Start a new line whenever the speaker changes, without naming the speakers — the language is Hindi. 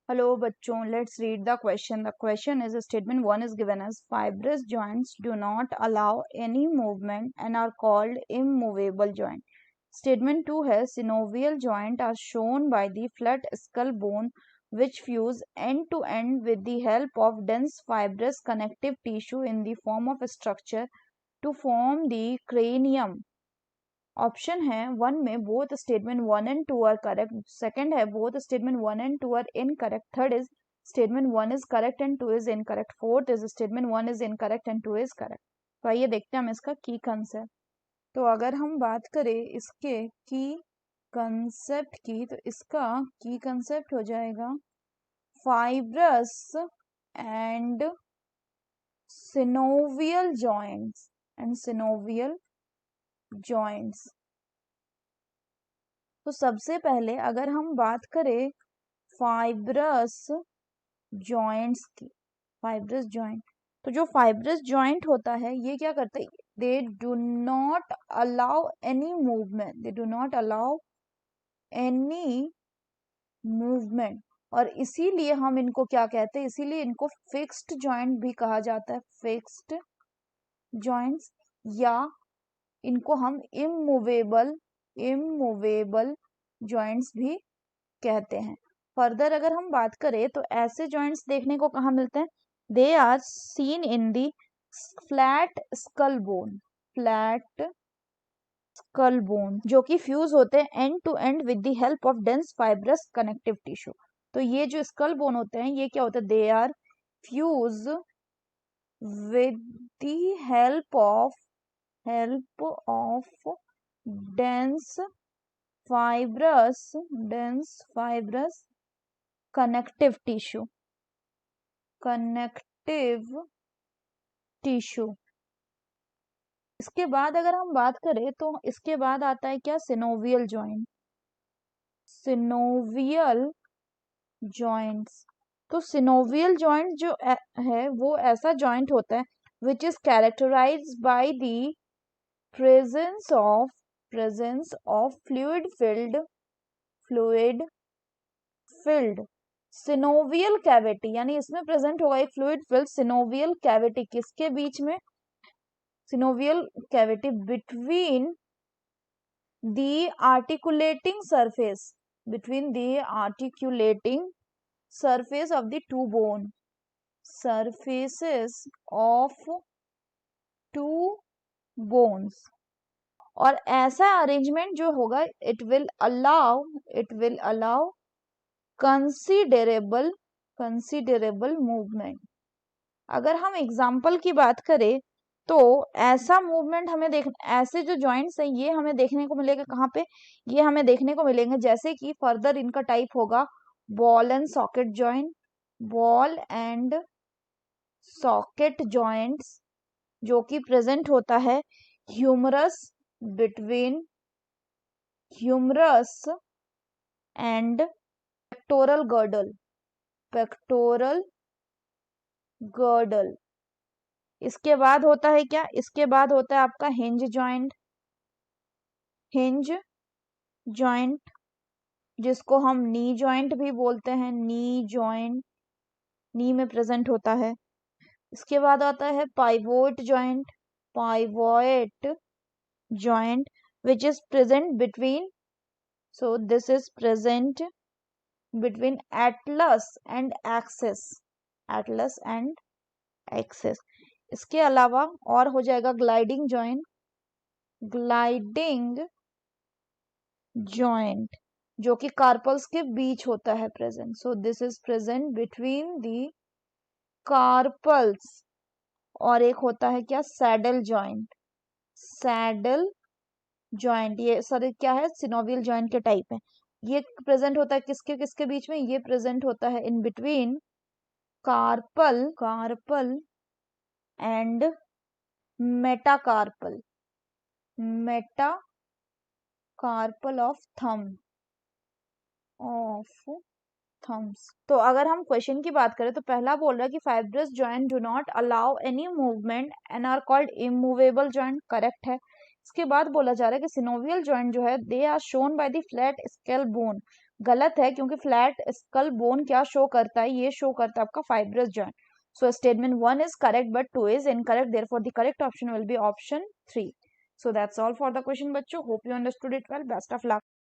Hello बच्चों, let's read the question. The question is statement 1 is given as fibrous joints do not allow any movement and are called immovable joint. Statement 2 है synovial joint are shown by the flat skull bone which fuse end to end with the help of dense fibrous connective tissue in the form of a structure to form the cranium. Option है 1 में both statement 1 and 2 are correct, second है both statement 1 and 2 are incorrect, third is statement 1 is correct and 2 is incorrect, fourth is statement 1 is incorrect and 2 is correct. तो आइए देखते हैं हम इसका की कंसेप्ट। तो अगर हम बात करें इसके की कंसेप्ट की, तो इसका की कंसेप्ट हो जाएगा फाइब्रस एंड सिनोवियल जॉइंट्स। तो सबसे पहले अगर हम बात करें फाइब्रस जॉइंट्स की, फाइब्रस जॉइंट, तो जो फाइब्रस जॉइंट होता है ये क्या करता है, they do not allow any movement, और इसीलिए हम इनको क्या कहते हैं, इसीलिए इनको फिक्स्ड जॉइंट भी कहा जाता है, फिक्स्ड जॉइंट्स, या इनको हम इमूवेबल जॉइंट्स भी कहते हैं। फर्दर अगर हम बात करें तो ऐसे जॉइंट्स देखने को कहाँ मिलते हैं, they are seen in the flat skull bone जो कि फ्यूज होते हैं end to end with the help of dense fibrous connective tissue. तो ये जो स्कल बोन होते हैं ये क्या होते हैं, they are fuse with the help of dense fibrous connective tissue। इसके बाद अगर हम बात करें तो इसके बाद आता है क्या, सिनोवियल जॉइंट्स। तो सिनोवियल जॉइंट जो है वो ऐसा जॉइंट होता है which is characterized by the presence of fluid filled synovial cavity, यानी इसमें प्रेजेंट होगा एक फ्लूइड फिल्ड synovial cavity, किसके बीच में, synovial cavity between the articulating surface of the two bones। और ऐसा अरेंजमेंट जो होगा it will allow considerable movement. अगर हम एग्जाम्पल की बात करें तो ऐसा मूवमेंट हमें ऐसे जो जॉइंट्स हैं ये हमें देखने को मिलेगा कहाँ पे, ये हमें देखने को मिलेंगे जैसे कि फर्दर इनका टाइप होगा बॉल एंड सॉकेट जॉइंट्स, जो कि प्रेजेंट होता है ह्यूमरस एंड पेक्टोरल गर्डल। इसके बाद होता है क्या, इसके बाद होता है आपका हिंज जॉइंट जिसको हम नी जॉइंट भी बोलते हैं, नी में प्रेजेंट होता है। इसके बाद आता है pivot joint which is present between, so this is present between atlas and axis। इसके अलावा और हो जाएगा ग्लाइडिंग जॉइंट जो कि कार्पल्स के बीच होता है present, so this is present between the carpals. और एक होता है क्या, सैडल जॉइंट, ये सर क्या है, सिनोवियल जॉइंट के टाइप है। ये प्रेजेंट होता है किसके बीच में, ये प्रेजेंट होता है in between carpal and metacarpal of thumbs. तो अगर हम क्वेश्चन की बात करें तो पहला बोल रहा है कि fibrous joint do not allow any movement and are called immovable joint, correct है। इसके बाद बोला जा रहा है कि सिनोवियल जॉइंट जो है they are shown by the flat scale bone गलत है क्योंकि फ्लैट स्कल बोन क्या शो करता है, ये शो करता है आपका fibrous joint. So statement 1 is correct but 2 is incorrect. Therefore, the correct option will be option 3. So that's all for the question, बच्चों. Hope you understood it well. Best of luck.